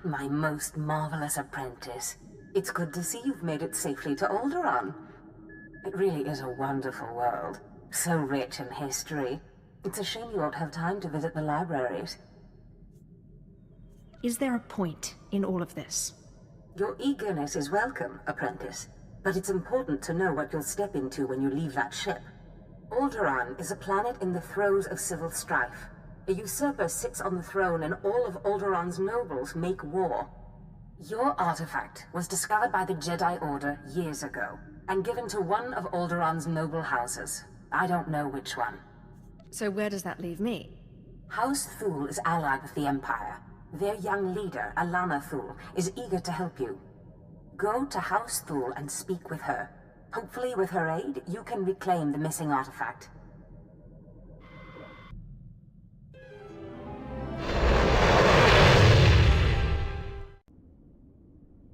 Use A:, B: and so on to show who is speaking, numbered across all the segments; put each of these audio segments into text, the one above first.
A: My most marvelous apprentice. It's good to see you've made it safely to Alderaan. It really is a wonderful world. So rich in history. It's a shame you won't have time to visit the libraries.
B: Is there a point in all of this?
A: Your eagerness is welcome, apprentice. But it's important to know what you'll step into when you leave that ship. Alderaan is a planet in the throes of civil strife. A usurper sits on the throne and all of Alderaan's nobles make war. Your artifact was discovered by the Jedi Order years ago, and given to one of Alderaan's noble houses. I don't know which one.
B: So where does that leave me?
A: House Thul is allied with the Empire. Their young leader, Alana Thul, is eager to help you. Go to House Thul and speak with her. Hopefully with her aid, you can reclaim the missing artifact.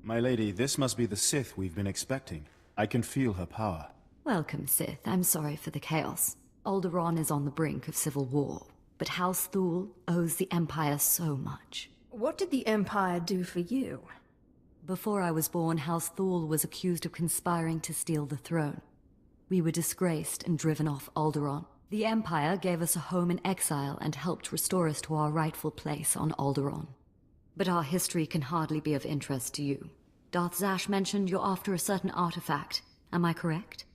C: My lady, this must be the Sith we've been expecting. I can feel her power.
D: Welcome, Sith. I'm sorry for the chaos. Alderaan is on the brink of civil war, but House Thul owes the Empire so much.
B: What did the Empire do for you?
D: Before I was born, House Thul was accused of conspiring to steal the throne. We were disgraced and driven off Alderaan. The Empire gave us a home in exile and helped restore us to our rightful place on Alderaan. But our history can hardly be of interest to you. Darth Zash mentioned you're after a certain artifact. Am I correct?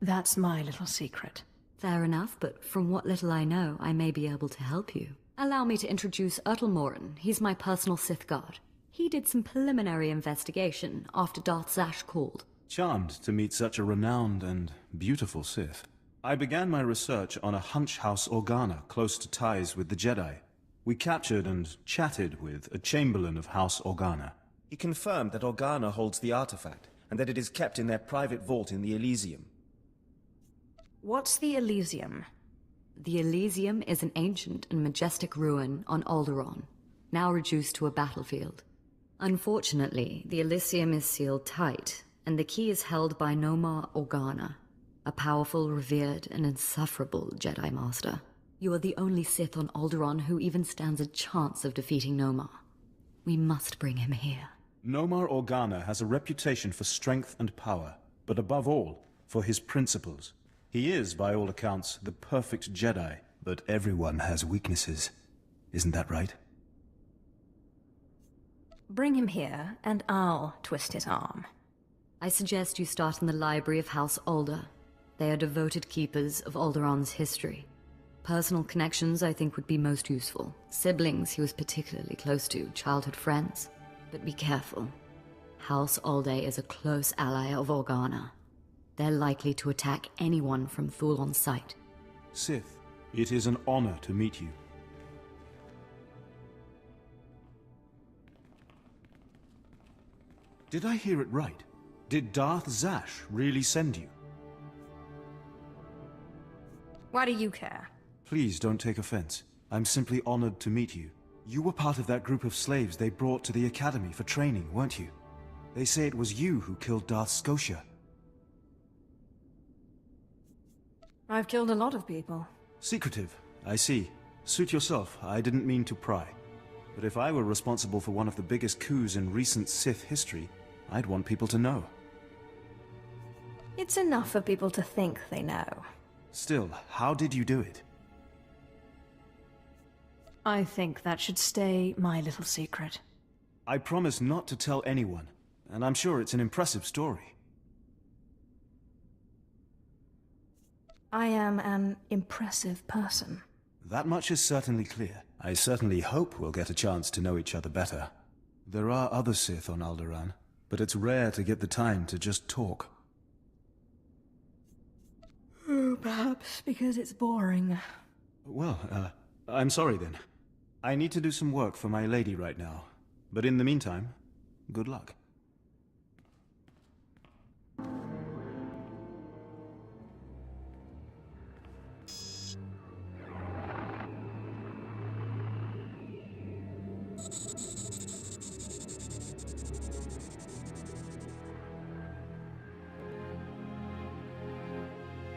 B: That's my little secret.
D: Fair enough, but from what little I know, I may be able to help you. Allow me to introduce Ertelmorin. He's my personal Sith guard. He did some preliminary investigation after Darth Zash called.
C: Charmed to meet such a renowned and beautiful Sith. I began my research on a Hunch House Organa close to ties with the Jedi. We captured and chatted with a Chamberlain of House Organa.
E: He confirmed that Organa holds the artifact, and that it is kept in their private vault in the Elysium.
B: What's the Elysium?
D: The Elysium is an ancient and majestic ruin on Alderaan, now reduced to a battlefield. Unfortunately, the Elysium is sealed tight, and the key is held by Nomar Organa, a powerful, revered, and insufferable Jedi Master. You are the only Sith on Alderaan who even stands a chance of defeating Nomar. We must bring him here.
C: Nomar Organa has a reputation for strength and power, but above all, for his principles. He is, by all accounts, the perfect Jedi, but everyone has weaknesses. Isn't that right?
B: Bring him here, and I'll twist his arm.
D: I suggest you start in the library of House Alder. They are devoted keepers of Alderaan's history. Personal connections I think would be most useful. Siblings he was particularly close to, childhood friends. But be careful. House Alde is a close ally of Organa. They're likely to attack anyone from Thul on sight.
C: Sith, it is an honor to meet you. Did I hear it right? Did Darth Zash really send you?
B: Why do you care?
C: Please don't take offense. I'm simply honored to meet you. You were part of that group of slaves they brought to the Academy for training, weren't you? They say it was you who killed Darth Scotia.
B: I've killed a lot of people.
C: Secretive, I see. Suit yourself, I didn't mean to pry. But if I were responsible for one of the biggest coups in recent Sith history, I'd want people to know.
B: It's enough for people to think they know.
C: Still, how did you do it?
B: I think that should stay my little secret.
C: I promise not to tell anyone, and I'm sure it's an impressive story.
B: I am an impressive person.
C: That much is certainly clear. I certainly hope we'll get a chance to know each other better. There are other Sith on Alderaan, but it's rare to get the time to just talk.
B: Perhaps because it's boring.
C: Well, I'm sorry then. I need to do some work for my lady right now. But in the meantime, good luck.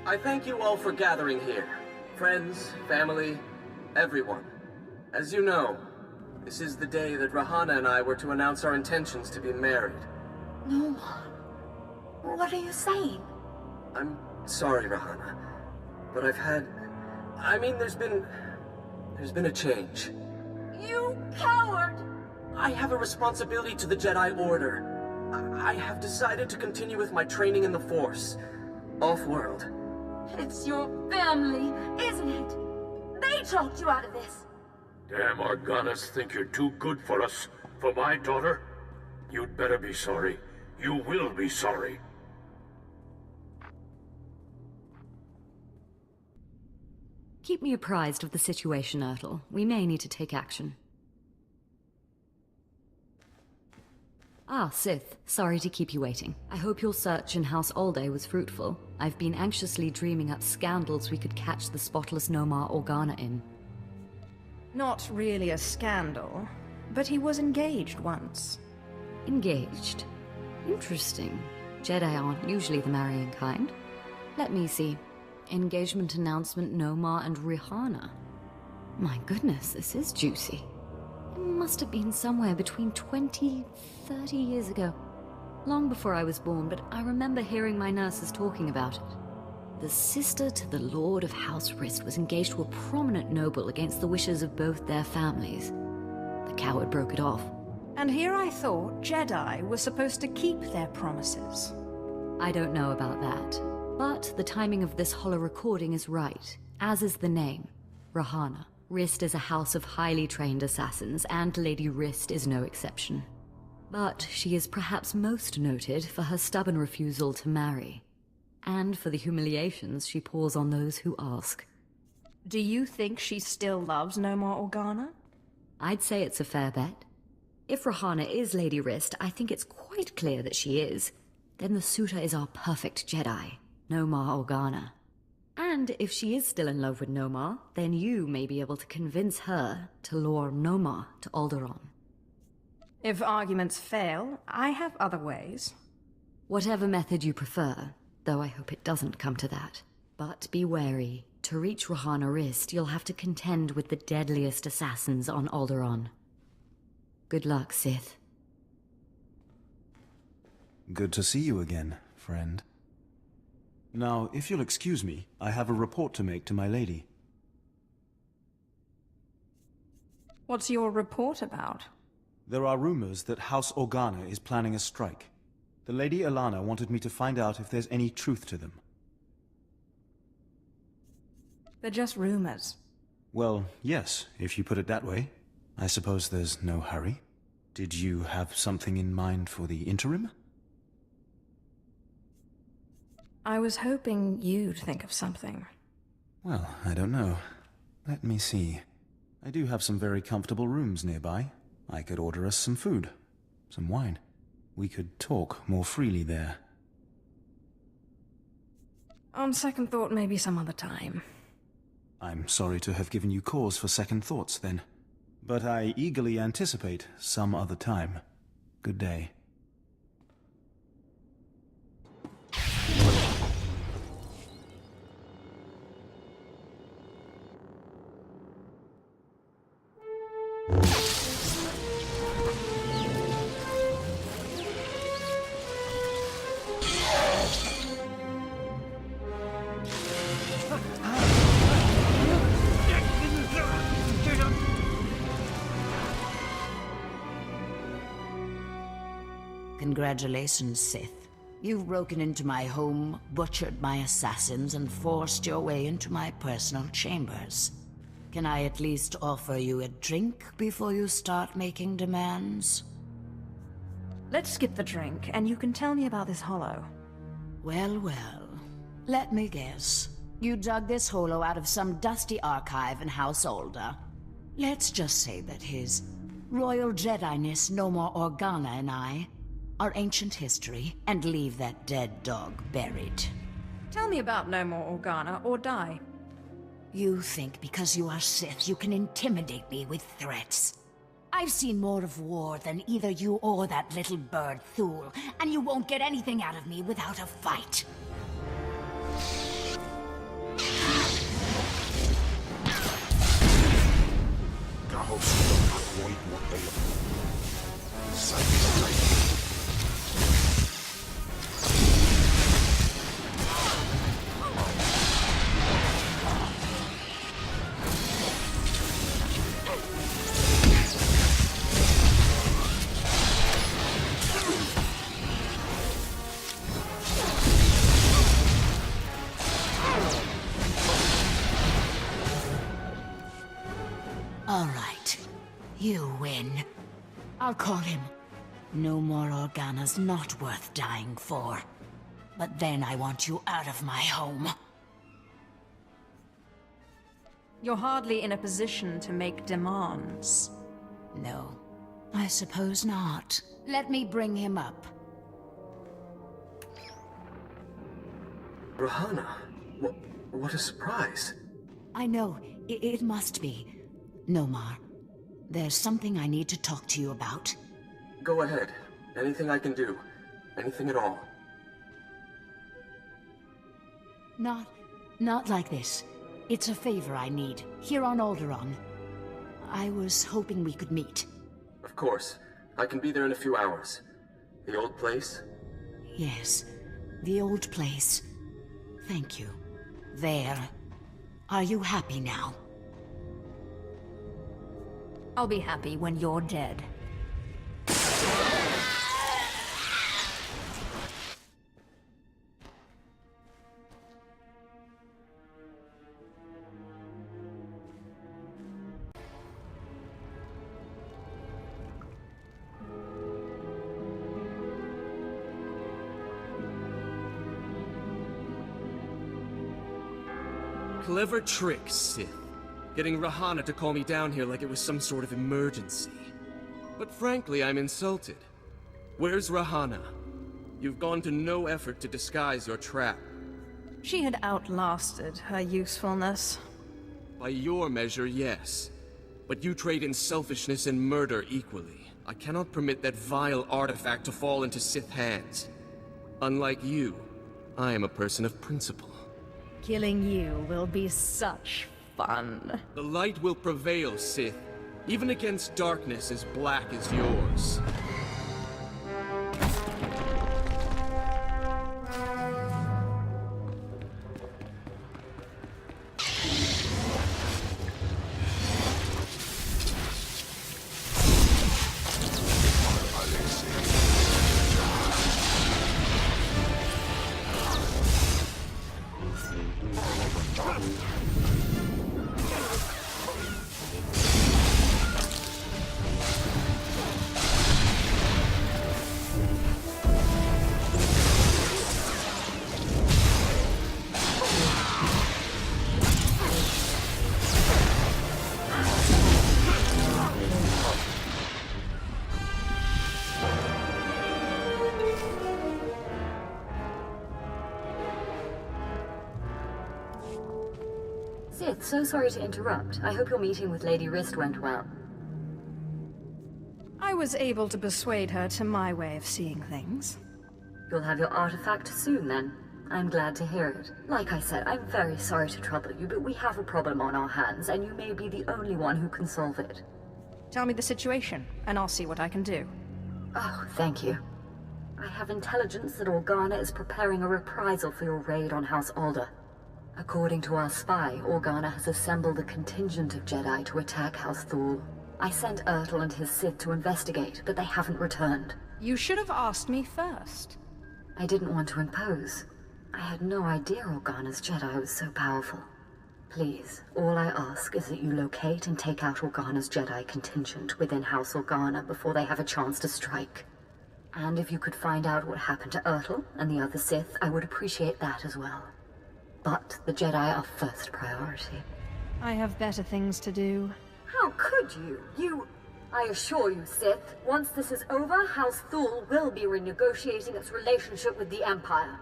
F: I thank you all for gathering here. Friends, family, everyone. As you know, This is the day that Rahana and I were to announce our intentions to be married.
G: No. What are you saying?
F: I'm sorry, Rahana, but there's been a change.
G: You coward!
F: I have a responsibility to the Jedi Order. I have decided to continue with my training in the Force, off-world.
G: It's your family, isn't it? They talked you out of this.
H: Damn Organas think you're too good for us. For my daughter? You'd better be sorry. You will be sorry.
D: Keep me apprised of the situation, Ertl. We may need to take action. Ah, Sith. Sorry to keep you waiting. I hope your search in House Alday was fruitful. I've been anxiously dreaming up scandals we could catch the spotless Nomar Organa in.
B: Not really a scandal, but he was engaged once.
D: Engaged? Interesting. Jedi aren't usually the marrying kind. Let me see. Engagement announcement, Nomar and Rahana. My goodness, this is juicy. It must have been somewhere between 20, 30 years ago. Long before I was born, but I remember hearing my nurses talking about it. The sister to the Lord of House Rist was engaged to a prominent noble against the wishes of both their families. The coward broke it off.
B: And here I thought Jedi were supposed to keep their promises.
D: I don't know about that. But the timing of this holo recording is right, as is the name, Rahana. Rist is a house of highly trained assassins, and Lady Rist is no exception. But she is perhaps most noted for her stubborn refusal to marry, and for the humiliations she pours on those who ask.
B: Do you think she still loves Nomar Organa?
D: I'd say it's a fair bet. If Rahana is Lady Rist, I think it's quite clear that she is. Then the suitor is our perfect Jedi, Nomar Organa. And if she is still in love with Nomar, then you may be able to convince her to lure Nomar to Alderaan.
B: If arguments fail, I have other ways.
D: Whatever method you prefer, though I hope it doesn't come to that. But be wary. To reach Rahana Rist, you'll have to contend with the deadliest assassins on Alderaan. Good luck, Sith.
C: Good to see you again, friend. Now, if you'll excuse me, I have a report to make to my lady.
B: What's your report about?
C: There are rumors that House Organa is planning a strike. The Lady Ilana wanted me to find out if there's any truth to them.
B: They're just rumors.
C: Well, yes, if you put it that way. I suppose there's no hurry. Did you have something in mind for the interim?
B: I was hoping you'd think of something.
C: Well, I don't know. Let me see. I do have some very comfortable rooms nearby. I could order us some food, some wine. We could talk more freely there.
B: On second thought, maybe some other time.
C: I'm sorry to have given you cause for second thoughts, then. But I eagerly anticipate some other time. Good day.
I: Congratulations, Sith. You've broken into my home, butchered my assassins, and forced your way into my personal chambers. Can I at least offer you a drink before you start making demands?
B: Let's skip the drink, and you can tell me about this holo.
I: Well, well. Let me guess. You dug this holo out of some dusty archive in House Alda. Let's just say that his Royal Jedi-ness Nomar Organa and I are ancient history, and leave that dead dog buried.
B: Tell me about Nomar Organa, or die.
I: You think because you are Sith you can intimidate me with threats. I've seen more of war than either you or that little bird Thule, and you won't get anything out of me without a fight.
H: The host will not
J: avoid what they avoid. Sight is sight.
I: All right. You win. I'll call him. No more Organa's not worth dying for. But then I want you out of my home.
B: You're hardly in a position to make demands.
I: No, I suppose not. Let me bring him up.
F: Rahana, what a surprise.
I: I know, it must be. Nomar, there's something I need to talk to you about.
F: Go ahead. Anything I can do. Anything at all.
I: Not like this. It's a favor I need, here on Alderaan. I was hoping we could meet.
F: Of course. I can be there in a few hours. The old place?
I: Yes, the old place. Thank you. There. Are you happy now?
B: I'll be happy when you're dead.
F: Clever trick, Sith. Getting Rahana to call me down here like it was some sort of emergency. But frankly, I'm insulted. Where's Rahana? You've gone to no effort to disguise your trap.
B: She had outlasted her usefulness.
F: By your measure, yes. But you trade in selfishness and murder equally. I cannot permit that vile artifact to fall into Sith hands. Unlike you, I am a person of principle.
B: Killing you will be such fun.
F: The light will prevail, Sith, even against darkness as black as yours.
D: Sith, so sorry to interrupt. I hope your meeting with Lady Wrist went well.
B: I was able to persuade her to my way of seeing things.
D: You'll have your artifact soon, then. I'm glad to hear it. Like I said, I'm very sorry to trouble you, but we have a problem on our hands, and you may be the only one who can solve it.
B: Tell me the situation, and I'll see what I can do.
D: Oh, thank you. I have intelligence that Organa is preparing a reprisal for your raid on House Alder. According to our spy, Organa has assembled a contingent of Jedi to attack House Thul. I sent Ertl and his Sith to investigate, but they haven't returned.
B: You should have asked me first.
D: I didn't want to impose. I had no idea Organa's Jedi was so powerful. Please, all I ask is that you locate and take out Organa's Jedi contingent within House Organa before they have a chance to strike. And if you could find out what happened to Ertl and the other Sith, I would appreciate that as well. But the Jedi are first priority.
B: I have better things to do.
D: How could you? I assure you, Sith, once this is over, House Thul will be renegotiating its relationship with the Empire.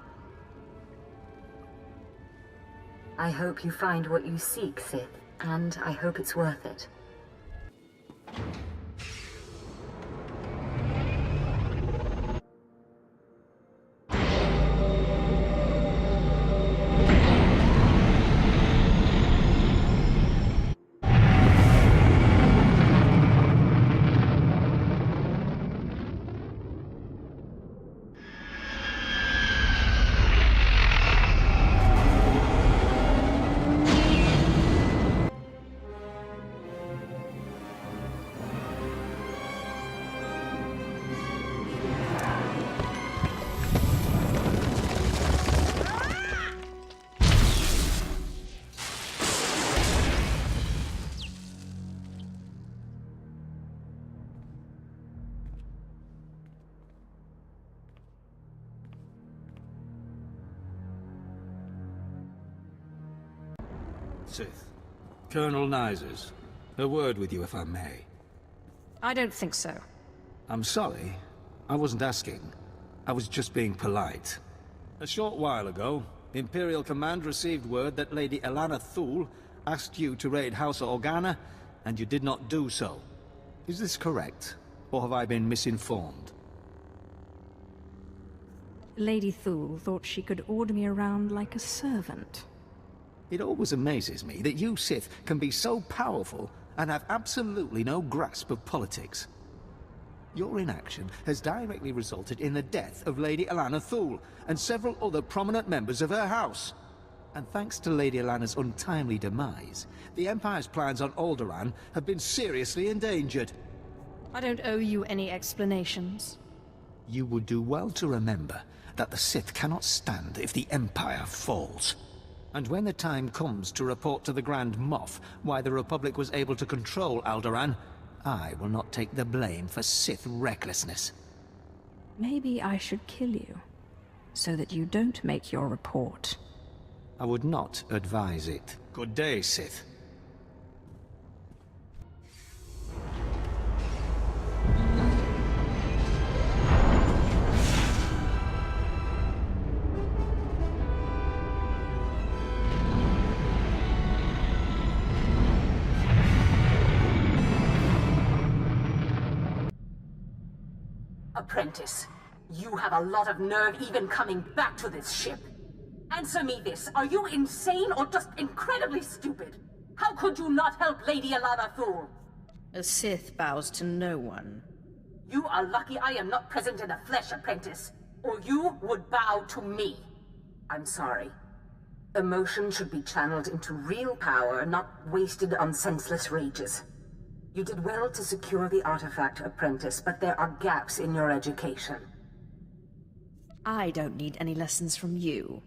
D: I hope you find what you seek, Sith, and I hope it's worth it.
K: Sith. Colonel Nyzers. A word with you, if I may.
B: I don't think so.
K: I'm sorry. I wasn't asking. I was just being polite. A short while ago, Imperial Command received word that Lady Elana Thule asked you to raid House Organa, and you did not do so. Is this correct, or have I been misinformed?
B: Lady Thule thought she could order me around like a servant.
K: It always amazes me that you Sith can be so powerful and have absolutely no grasp of politics. Your inaction has directly resulted in the death of Lady Elana Thule and several other prominent members of her house. And thanks to Lady Elana's untimely demise, the Empire's plans on Alderaan have been seriously endangered.
B: I don't owe you any explanations.
K: You would do well to remember that the Sith cannot stand if the Empire falls. And when the time comes to report to the Grand Moff why the Republic was able to control Alderaan, I will not take the blame for Sith recklessness.
B: Maybe I should kill you, so that you don't make your report.
K: I would not advise it. Good day, Sith.
A: Apprentice, you have a lot of nerve even coming back to this ship. Answer me this, are you insane or just incredibly stupid? How could you not help Lady Elana Thule?
B: A Sith bows to no one.
A: You are lucky I am not present in the flesh, Apprentice, or you would bow to me. I'm sorry. Emotion should be channeled into real power, not wasted on senseless rages. You did well to secure the artifact, Apprentice, but there are gaps in your education.
B: I don't need any lessons from you.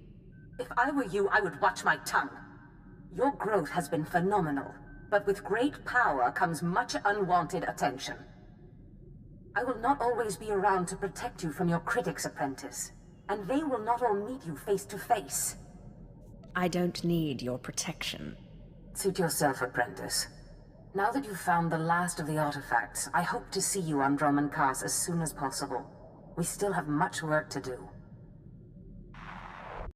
A: If I were you, I would watch my tongue. Your growth has been phenomenal, but with great power comes much unwanted attention. I will not always be around to protect you from your critics, Apprentice, and they will not all meet you face to face.
B: I don't need your protection.
A: Suit yourself, Apprentice. Now that you've found the last of the artifacts, I hope to see you on Dromund Kaas as soon as possible. We still have much work to do.